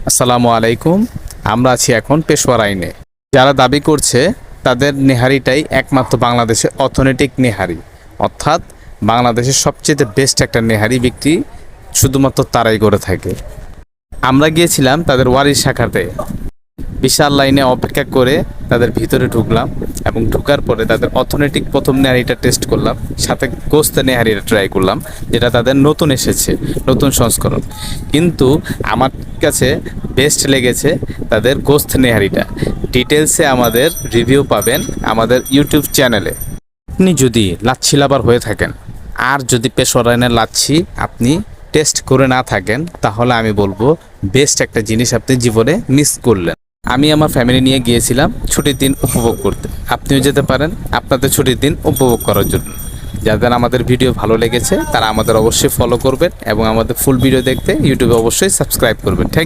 আসসালামু আলাইকুম। আমরা আছি এখন পেশোয়ার আইনে। যারা দাবি করছে তাদের নেহারিটাই একমাত্র বাংলাদেশে অথেন্টিক নেহারি, অর্থাৎ বাংলাদেশের সবচেয়ে বেস্ট একটা নেহারি বিক্রি শুধুমাত্র তারাই করে থাকে। আমরা গিয়েছিলাম তাদের ওয়ারিশ শাখাতে, বিশাল লাইনে অপেক্ষা করে তাদের ভিতরে ঢুকলাম এবং ঢুকার পরে তাদের অথেন্টিক প্রথম নেহারিটা টেস্ট করলাম, সাথে গোস্ত নেহারিটা ট্রাই করলাম, যেটা তাদের নতুন এসেছে, নতুন সংস্করণ। কিন্তু আমার কাছে বেস্ট লেগেছে তাদের গোস্ত নেহারিটা। ডিটেলসে আমাদের রিভিউ পাবেন আমাদের ইউটিউব চ্যানেলে। আপনি যদি লাচ্ছি লাভার হয়ে থাকেন আর যদি পেশোয়ার আইনের লাচ্ছি আপনি টেস্ট করে না থাকেন, তাহলে আমি বলবো বেস্ট একটা জিনিস আপনি জীবনে মিস করলেন। আমি আমার ফ্যামিলি নিয়ে গিয়েছিলাম ছুটির দিন উপভোগ করতে। আপনিও যেতে পারেন আপনাদের ছুটির দিন উপভোগ করার জন্য। যাদের আমাদের ভিডিও ভালো লেগেছে তারা আমাদের অবশ্যই ফলো করবেন এবং আমাদের ফুল ভিডিও দেখতে ইউটিউবে অবশ্যই সাবস্ক্রাইব করবেন। থ্যাংক